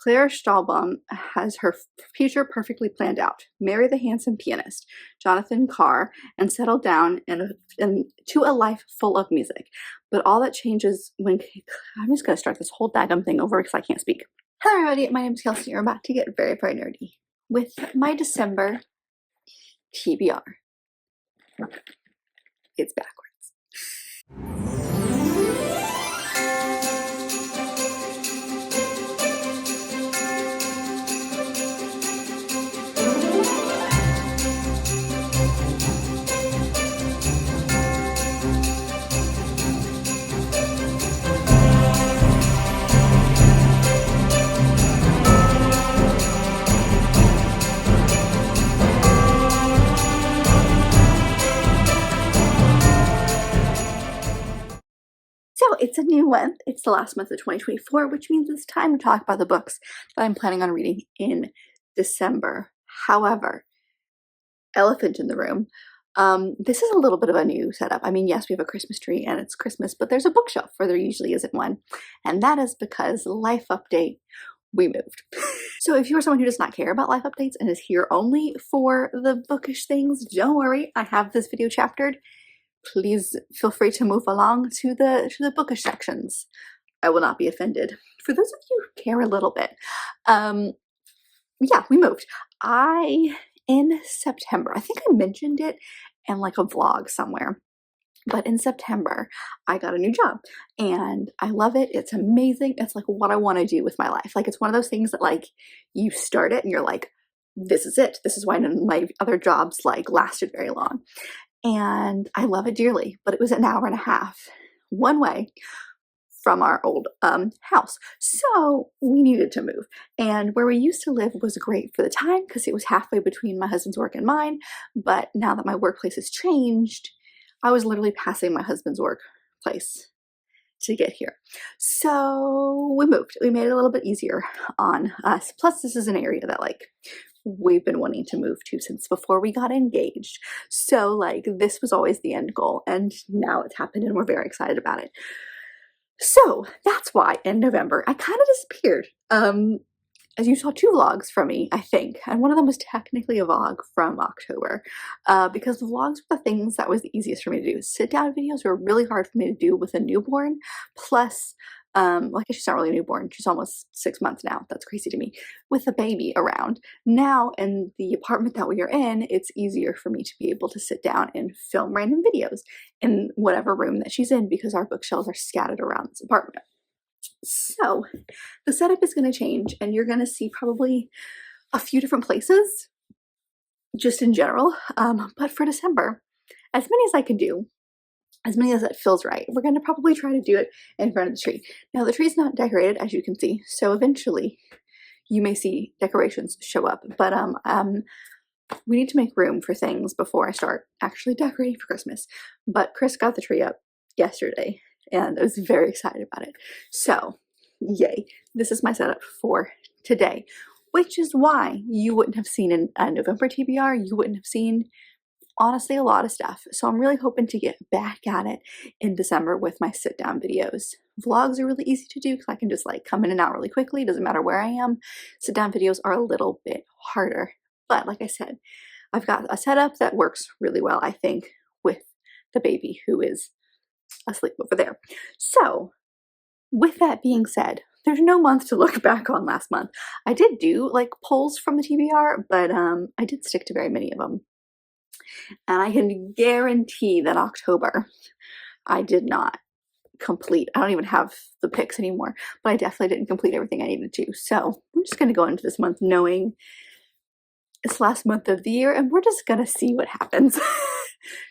Claire Stahlbaum has her future perfectly planned out. Marry the handsome pianist, Jonathan Carr, and settle down to a life full of music. But all that changes when... I'm just going to start this whole daggum thing over because I can't speak. Hello everybody, my name is Kelsey. We're about to get very, very nerdy with my December TBR. It's backwards. So it's a new month. It's the last month of 2024, which means it's time to talk about the books that I'm planning on reading in December. However, elephant in the room, this is a little bit of a new setup. I mean, yes, we have a Christmas tree and it's Christmas, but there's a bookshelf where there usually isn't one. And that is because life update, we moved. So if you're someone who does not care about life updates and is here only for the bookish things, don't worry, I have this video chaptered. Please feel free to move along to the bookish sections. I will not be offended. For those of you who care a little bit, yeah, we moved. In September, I think I mentioned it in like a vlog somewhere, but in September, I got a new job and I love it. It's amazing. It's like what I want to do with my life. Like it's one of those things that like you start it and you're like, this is it. This is why none of my other jobs like lasted very long. And I love it dearly, but it was an hour and a half one way from our old house. So we needed to move. And where we used to live was great for the time because it was halfway between my husband's work and mine. But now that my workplace has changed, I was literally passing my husband's workplace to get here. So we moved. We made it a little bit easier on us. Plus, this is an area that like we've been wanting to move to since before we got engaged. So like this was always the end goal and now it's happened and we're very excited about it. So that's why in November I kind of disappeared. As you saw 2 vlogs from me, I think, and one of them was technically a vlog from October because the vlogs were the things that was the easiest for me to do. Sit down videos were really hard for me to do with a newborn, plus like she's not really a newborn, she's almost 6 months now. That's crazy to me. With a baby around. Now in the apartment that we are in, it's easier for me to be able to sit down and film random videos in whatever room that she's in because our bookshelves are scattered around this apartment. So the setup is going to change and you're going to see probably a few different places just in general. But for December, as many as I can do, as many as it feels right, we're going to probably try to do it in front of the tree. Now the tree's not decorated, as you can see, so eventually you may see decorations show up, but we need to make room for things before I start actually decorating for Christmas. But Chris got the tree up yesterday and I was very excited about it. So yay, this is my setup for today, which is why you wouldn't have seen in a November TBR, you wouldn't have seen honestly a lot of stuff. So I'm really hoping to get back at it in December with my sit down videos. Vlogs are really easy to do because I can just like come in and out really quickly. Doesn't matter where I am. Sit down videos are a little bit harder. But like I said, I've got a setup that works really well, I think, with the baby who is asleep over there. So with that being said, there's no month to look back on last month. I did do like polls from the TBR, but I did stick to very many of them. And I can guarantee that October, I did not complete. I don't even have the picks anymore, but I definitely didn't complete everything I needed to. So we're just going to go into this month knowing it's last month of the year and we're just going to see what happens.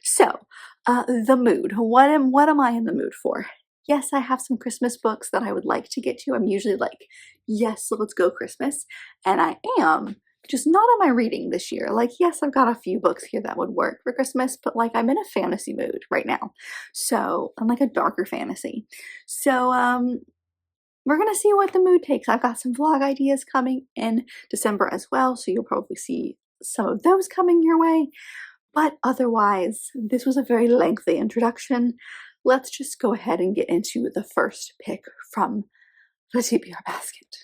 So the mood. What am I in the mood for? Yes, I have some Christmas books that I would like to get to. I'm usually like, yes, let's go Christmas. And I am. Just not in my reading this year. Like, yes, I've got a few books here that would work for Christmas, but like I'm in a fantasy mood right now. So I'm like a darker fantasy. So we're gonna see what the mood takes. I've got some vlog ideas coming in December as well, so you'll probably see some of those coming your way. But otherwise, this was a very lengthy introduction. Let's just go ahead and get into the first pick from the TBR basket.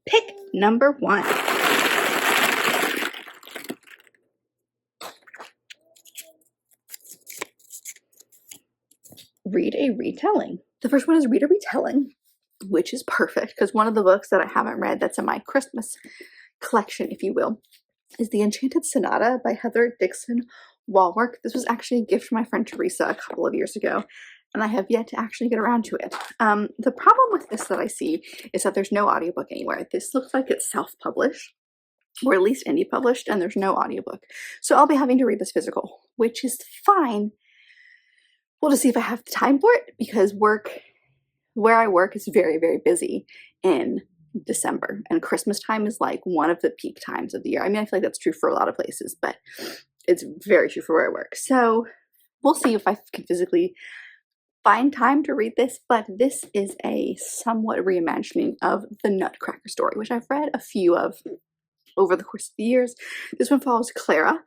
Pick number 1. Read a retelling. The first one is Read a Retelling, which is perfect because one of the books that I haven't read that's in my Christmas collection, if you will, is The Enchanted Sonata by Heather Dixon Walwork. This was actually a gift from my friend Teresa a couple of years ago, and I have yet to actually get around to it. The problem with this that I see is that there's no audiobook anywhere. This looks like it's self-published, or at least indie published, and there's no audiobook. So I'll be having to read this physical, which is fine. We'll just see if I have the time for it, because where I work is very, very busy in December, and Christmas time is like one of the peak times of the year. I mean, I feel like that's true for a lot of places, but it's very true for where I work. So we'll see if I can physically find time to read this, but this is a somewhat reimagining of the Nutcracker story, which I've read a few of over the course of the years. This one follows Clara.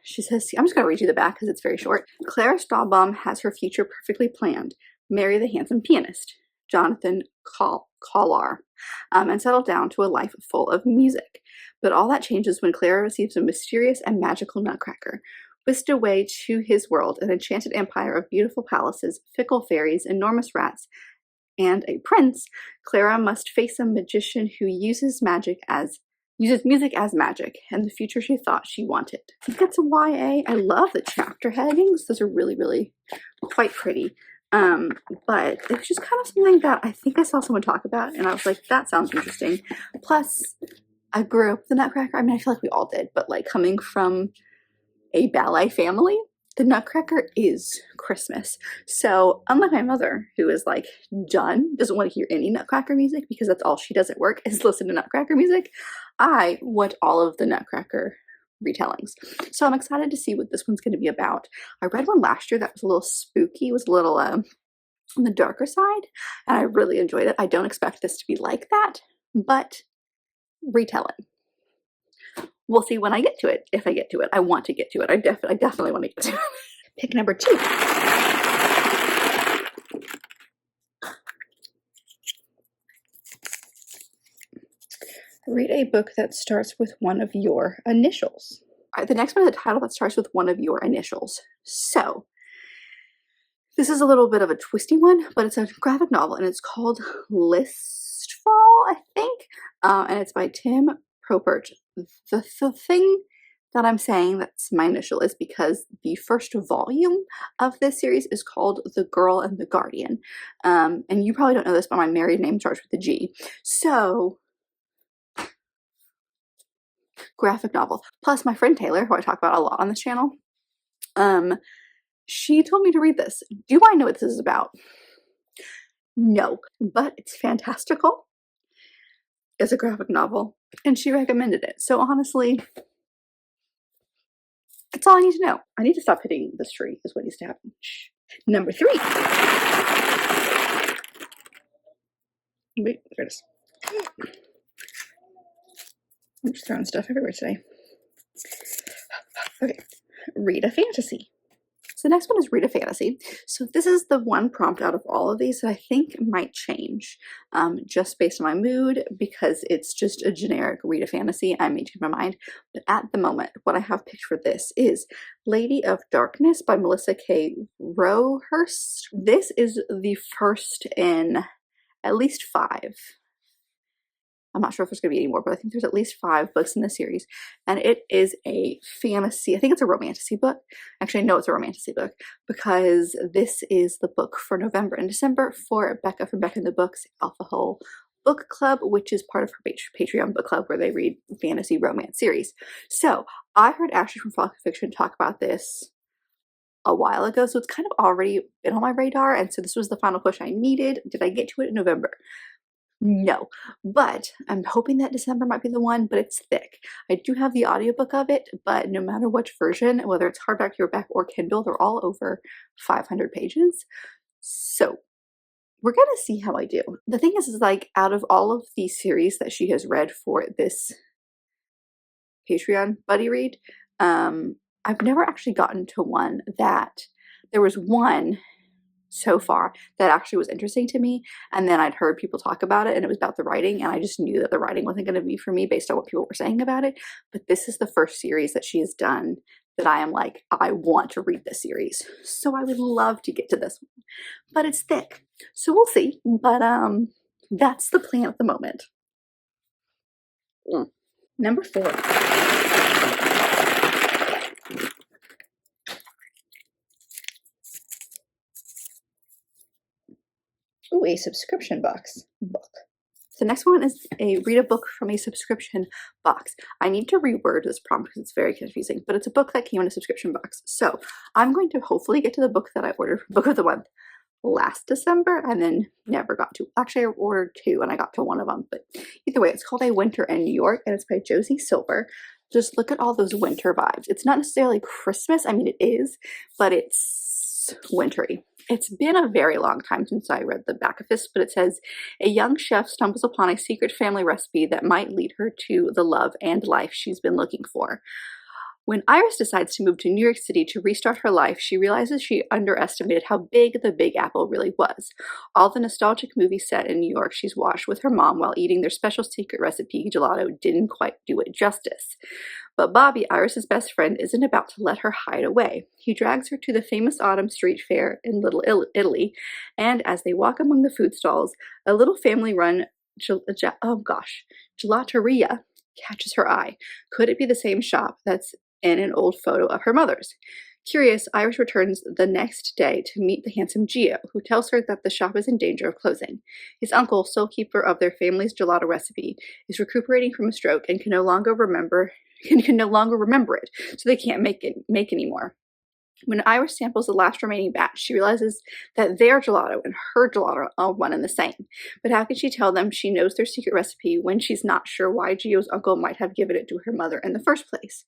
She says, I'm just going to read you the back because it's very short. Clara Stahlbaum has her future perfectly planned. Marry the handsome pianist, Jonathan Collar, and settle down to a life full of music. But all that changes when Clara receives a mysterious and magical Nutcracker. Whisked away to his world, an enchanted empire of beautiful palaces, fickle fairies, enormous rats, and a prince, Clara must face a magician who uses music as magic, and the future she thought she wanted. I think it's a YA. I love the chapter headings. Those are really, really quite pretty. But it was just kind of something that I think I saw someone talk about, and I was like, that sounds interesting. Plus, I grew up with the Nutcracker. I mean, I feel like we all did, but like coming from a ballet family, the Nutcracker is Christmas. So unlike my mother, who is like doesn't want to hear any Nutcracker music because that's all she does at work is listen to Nutcracker music, I want all of the Nutcracker retellings. So I'm excited to see what this one's going to be about. I read one last year that was a little spooky. It was a little on the darker side, and I really enjoyed it. I don't expect this to be like that, but retelling. We'll see when I get to it, if I get to it. I want to get to it. I definitely want to get to it. Pick number 2. Read a book that starts with one of your initials. All right, the next one is a title that starts with one of your initials. So, this is a little bit of a twisty one, but it's a graphic novel, and it's called Listfall, I think, and it's by Tim Propert. The thing that I'm saying that's my initial is because the first volume of this series is called The Girl and the Guardian. And you probably don't know this, but my married name starts with a G. So, graphic novel. Plus, my friend Taylor, who I talk about a lot on this channel, she told me to read this. Do I know what this is about? No, but it's fantastical. It's a graphic novel, and she recommended it. So honestly, that's all I need to know. I need to stop hitting this tree is what needs to happen. Shh. Number 3. Wait, there it is. I'm just throwing stuff everywhere today. Okay, read a fantasy. So the next one is Read a Fantasy. So this is the one prompt out of all of these that I think might change just based on my mood, because it's just a generic Read a Fantasy. I may change my mind. But at the moment, what I have picked for this is Lady of Darkness by Melissa K. Rohurst. This is the first in at least 5. I'm not sure if there's going to be any more, but I think there's at least 5 books in the series. And it is a fantasy. I think it's a romantasy book. Actually, I know it's a romantasy book because this is the book for November and December for Becca from Becca and the Books Alpha Hole Book Club, which is part of her Patreon book club where they read fantasy romance series. So I heard Ashley from Flock Fiction talk about this a while ago, so it's kind of already been on my radar. And so this was the final push I needed. Did I get to it in November? No, but I'm hoping that December might be the one, but it's thick. I do have the audiobook of it, but no matter which version, whether it's hardback, paperback, or Kindle, they're all over 500 pages. So we're going to see how I do. The thing is like out of all of the series that she has read for this Patreon buddy read, I've never actually gotten to one that there was one so far that actually was interesting to me. And then I'd heard people talk about it and it was about the writing, and I just knew that the writing wasn't going to be for me based on what people were saying about it. But this is the first series that she has done that I am like, I want to read this series. So I would love to get to this one, but it's thick. So we'll see. But that's the plan at the moment. Number 4. Ooh, a subscription box book. The next one is a read a book from a subscription box. I need to reword this prompt because it's very confusing, but it's a book that came in a subscription box. So I'm going to hopefully get to the book that I ordered for Book of the Month last December and then never got to. Actually, I ordered 2 and I got to one of them, but either way, it's called A Winter in New York and it's by Josie Silver. Just look at all those winter vibes. It's not necessarily Christmas. I mean, it is, but it's wintry. It's been a very long time since I read the back of this, but it says, a young chef stumbles upon a secret family recipe that might lead her to the love and life she's been looking for. When Iris decides to move to New York City to restart her life, she realizes she underestimated how big the Big Apple really was. All the nostalgic movies set in New York she's watched with her mom while eating their special secret recipe gelato didn't quite do it justice. But Bobby, Iris's best friend, isn't about to let her hide away. He drags her to the famous autumn street fair in Little Italy, and as they walk among the food stalls, a little family-run gelateria catches her eye. Could it be the same shop that's in an old photo of her mother's? Curious, Iris returns the next day to meet the handsome Gio, who tells her that the shop is in danger of closing. His uncle, sole keeper of their family's gelato recipe, is recuperating from a stroke and can no longer remember it, so they can't make anymore. When Iris samples the last remaining batch, she realizes that their gelato and her gelato are one and the same. But how can she tell them she knows their secret recipe when she's not sure why Gio's uncle might have given it to her mother in the first place?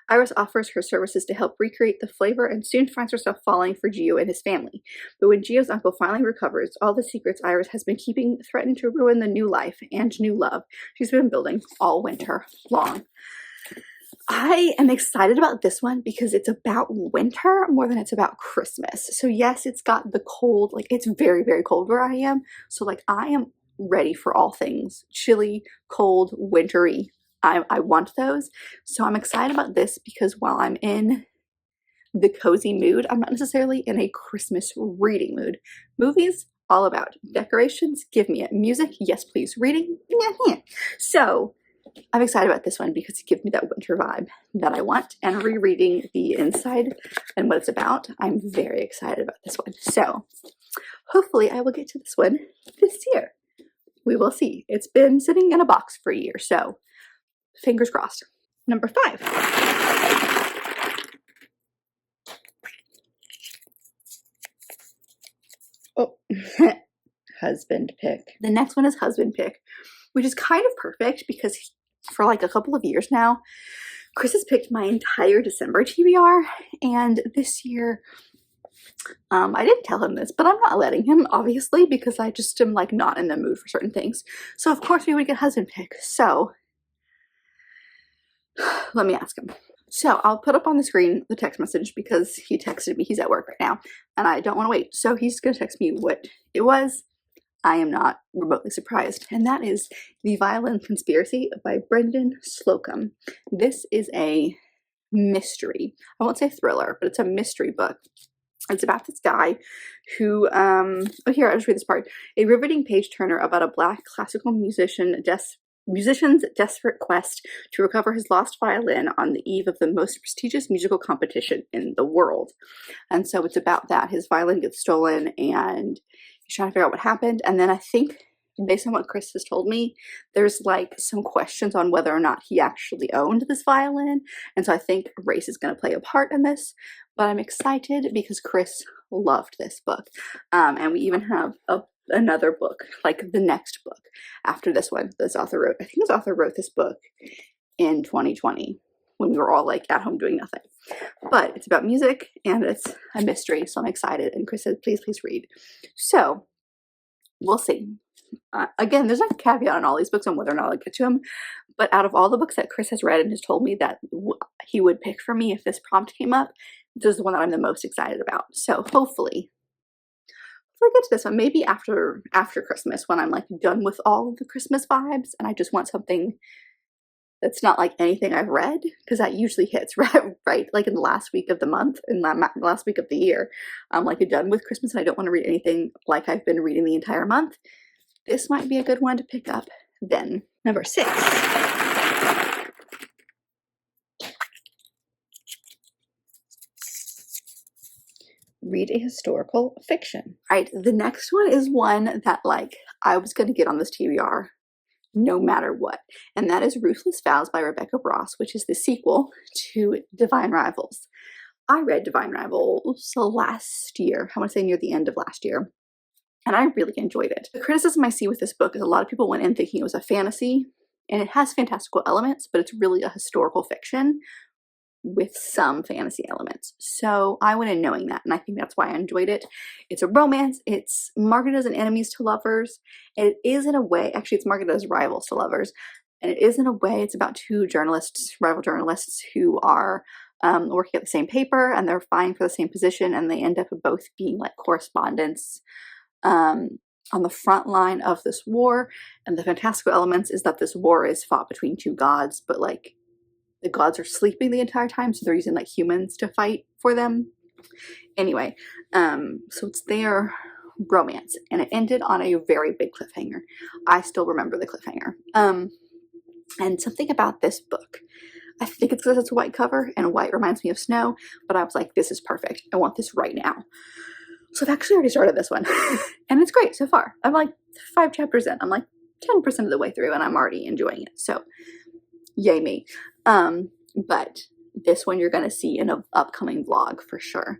Iris offers her services to help recreate the flavor and soon finds herself falling for Gio and his family. But when Gio's uncle finally recovers, all the secrets Iris has been keeping threaten to ruin the new life and new love she's been building all winter long. I am excited about this one because it's about winter more than it's about Christmas. So yes, it's got the cold, like it's very, very cold where I am. So like I am ready for all things chilly, cold, wintry. I want those. So I'm excited about this because while I'm in the cozy mood, I'm not necessarily in a Christmas reading mood. Movies, all about decorations, give me it. Music, yes please. Reading, yeah. So I'm excited about this one because it gives me that winter vibe that I want, and rereading the inside and what it's about, I'm very excited about this one. So hopefully I will get to this one this year. We will see. It's been sitting in a box for a year, so fingers crossed. Number 5. Oh, husband pick. The next one is husband pick, which is kind of perfect because for like a couple of years now, Chris has picked my entire December TBR, and this year, I didn't tell him this, but I'm not letting him, obviously, because I just am like not in the mood for certain things. So of course we would get husband pick. So let me ask him. So I'll put up on the screen the text message because he texted me. He's at work right now and I don't want to wait. So he's going to text me what it was. I am not remotely surprised. And that is The Violin Conspiracy by Brendan Slocum. This is a mystery. I won't say thriller, but it's a mystery book. It's about this guy who, here, I'll just read this part. A riveting page turner about a Black classical musician's desperate quest to recover his lost violin on the eve of the most prestigious musical competition in the world. And so it's about that. His violin gets stolen and he's trying to figure out what happened. And then I think, based on what Chris has told me, there's like some questions on whether or not he actually owned this violin. And so I think race is going to play a part in this. But I'm excited because Chris loved this book. And we even have another book, like the next book after this one this author wrote. I think this author wrote this book in 2020 when we were all like at home doing nothing. But it's about music and it's a mystery, so I'm excited. And Chris said, please read. So we'll see. Again, there's a caveat on all these books on whether or not I'll get to them. But out of all the books that Chris has read and has told me that he would pick for me if this prompt came up, this is the one that I'm the most excited about. So hopefully I'll get to this one maybe after Christmas, when I'm like done with all of the Christmas vibes and I just want something that's not like anything I've read, because that usually hits right like in the last week of the month, in the last week of the year. I'm like done with Christmas and I don't want to read anything like I've been reading the entire month. This might be a good one to pick up then. Number 6. Read a historical fiction. All right, the next one is one that like I was going to get on this TBR no matter what, and that is Ruthless Vows by Rebecca Ross, which is the sequel to Divine Rivals. I read Divine Rivals last year, I want to say near the end of last year, and I really enjoyed it. The criticism I see with this book is a lot of people went in thinking it was a fantasy, and it has fantastical elements, but it's really a historical fiction with some fantasy elements. So I went in knowing that, and I think that's why I enjoyed it. It's a romance. It's marketed as an enemies to lovers. And it is in a way, actually it's marketed as rivals to lovers. And it is in a way, it's about two journalists, rival journalists, who are working at the same paper, and they're vying for the same position, and they end up both being like correspondents on the front line of this war. And the fantastical elements is that this war is fought between two gods, but like the gods are sleeping the entire time, so they're using like humans to fight for them. Anyway, so it's their romance, and it ended on a very big cliffhanger. I still remember the cliffhanger. And something about this book, I think it's because it's a white cover, and white reminds me of snow, but I was like, this is perfect. I want this right now. So I've actually already started this one, and it's great so far. I'm like 5 chapters in. I'm like 10% of the way through, and I'm already enjoying it. So yay me. But this one you're going to see in an upcoming vlog for sure.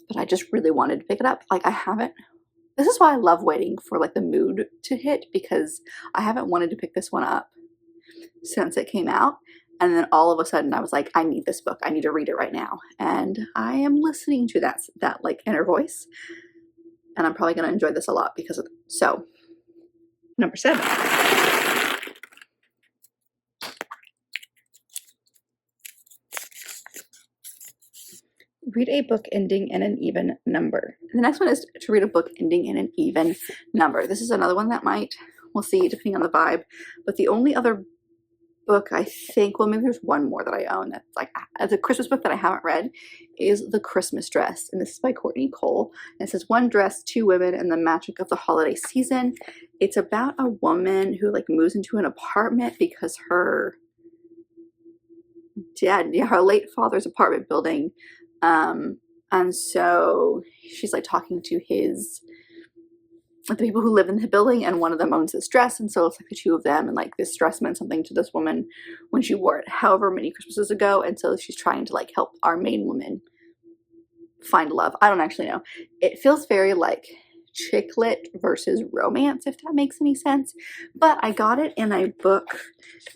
But I just really wanted to pick it up. Like I haven't, this is why I love waiting for like the mood to hit, because I haven't wanted to pick this one up since it came out. And then all of a sudden I was like, I need this book. I need to read it right now. And I am listening to that like inner voice. And I'm probably going to enjoy this a lot because of it. So, number 7. Read a book ending in an even number. The next one is to read a book ending in an even number. This is another one that we'll see depending on the vibe. But the only other book I think, well maybe there's one more that I own that's like as a Christmas book that I haven't read, is The Christmas Dress. And this is by Courtney Cole. And it says One Dress, Two Women, and the Magic of the Holiday Season. It's about a woman who like moves into an apartment because her late father's apartment building, and so she's like talking to the people who live in the building, and one of them owns this dress, and so it's like the two of them, and like this dress meant something to this woman when she wore it however many Christmases ago, and so she's trying to like help our main woman find love. I don't actually know. It feels very like chick lit versus romance, if that makes any sense. But I got it in a book.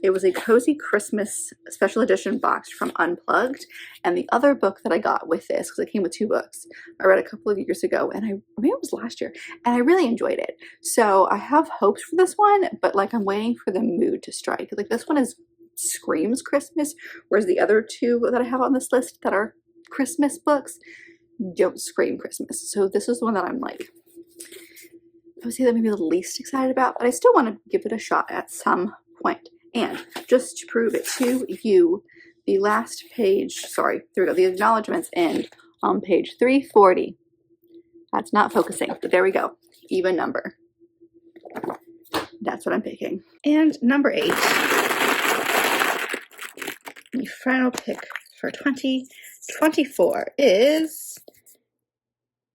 It was a Cozy Christmas special edition box from Unplugged. And the other book that I got with this, because it came with 2 books, I read a couple of years ago, and maybe it was last year, and I really enjoyed it. So I have hopes for this one, but like I'm waiting for the mood to strike. Like this one screams Christmas, whereas the other 2 that I have on this list that are Christmas books don't scream Christmas. So this is the one that I'm like, I would say that maybe the least excited about, but I still want to give it a shot at some point. And just to prove it to you, the last page, sorry, there we go, the acknowledgements end on page 340. That's not focusing, but there we go. Even number. That's what I'm picking. And number 8, the final pick for 2024 is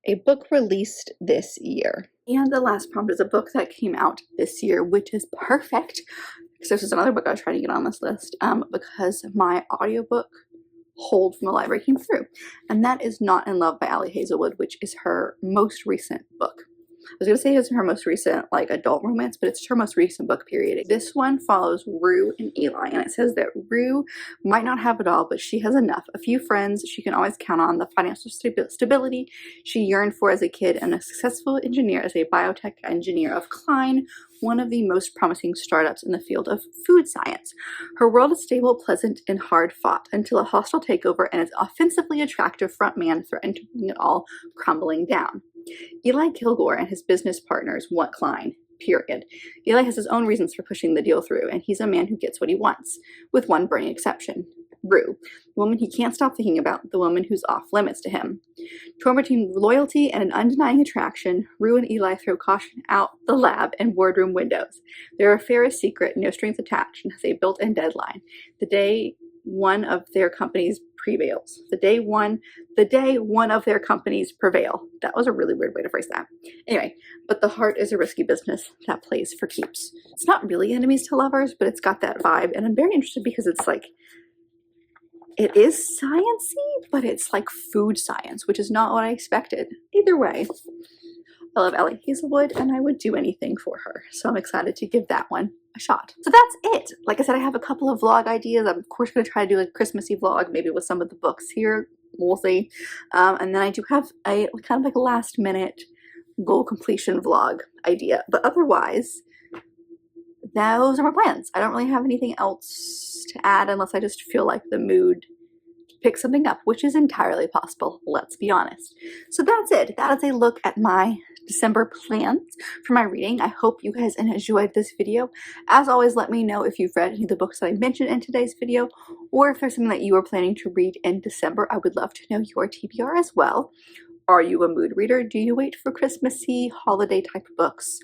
a book released this year. And the last prompt is a book that came out this year, which is perfect, because this is another book I was trying to get on this list, because my audiobook hold from the library came through. And that is Not in Love by Ali Hazelwood, which is her most recent book. I was going to say it's her most recent like adult romance, but it's her most recent book, period. This one follows Rue and Eli, and it says that Rue might not have it all, but she has enough. A few friends she can always count on, the financial stability she yearned for as a kid, and a successful engineer as a biotech engineer of Klein, one of the most promising startups in the field of food science. Her world is stable, pleasant, and hard fought until a hostile takeover and its offensively attractive front man threatened to bring it all crumbling down. Eli Kilgore and his business partners want Klein, period. Eli has his own reasons for pushing the deal through, and he's a man who gets what he wants, with one burning exception. Rue, the woman he can't stop thinking about, the woman who's off limits to him. Torn between loyalty and an undenying attraction, Rue and Eli throw caution out the lab and wardroom windows. Their affair is secret, no strings attached, and has a built-in deadline. The day one of their companies prevails. The day one of their companies prevail. That was a really weird way to phrase that. Anyway, but the heart is a risky business that plays for keeps. It's not really enemies to lovers, but it's got that vibe, and I'm very interested because it's like, it is sciencey, but it's like food science, which is not what I expected. Either way, I love Ellie Hazelwood, and I would do anything for her. So I'm excited to give that one a shot. So that's it. Like I said, I have a couple of vlog ideas. I'm of course going to try to do a Christmassy vlog, maybe with some of the books here. We'll see. And then I do have a kind of like a last minute goal completion vlog idea. But otherwise, those are my plans. I don't really have anything else to add unless I just feel like the mood to pick something up, which is entirely possible, let's be honest. So that's it. That is a look at my December plans for my reading. I hope you guys enjoyed this video. As always, let me know if you've read any of the books that I mentioned in today's video, or if there's something that you are planning to read in December. I would love to know your TBR as well. Are you a mood reader? Do you wait for Christmassy, holiday type books?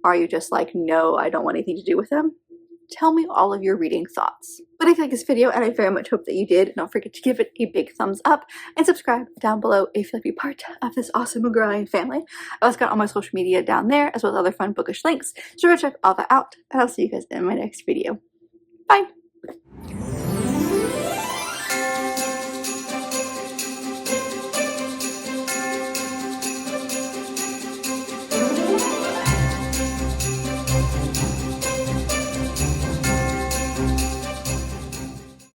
Are you just like, no, I don't want anything to do with them? Tell me all of your reading thoughts. But if you like this video, and I very much hope that you did, don't forget to give it a big thumbs up and subscribe down below if you'd like to be part of this awesome and growing family. I've also got all my social media down there, as well as other fun bookish links. So go check all that out, and I'll see you guys in my next video. Bye!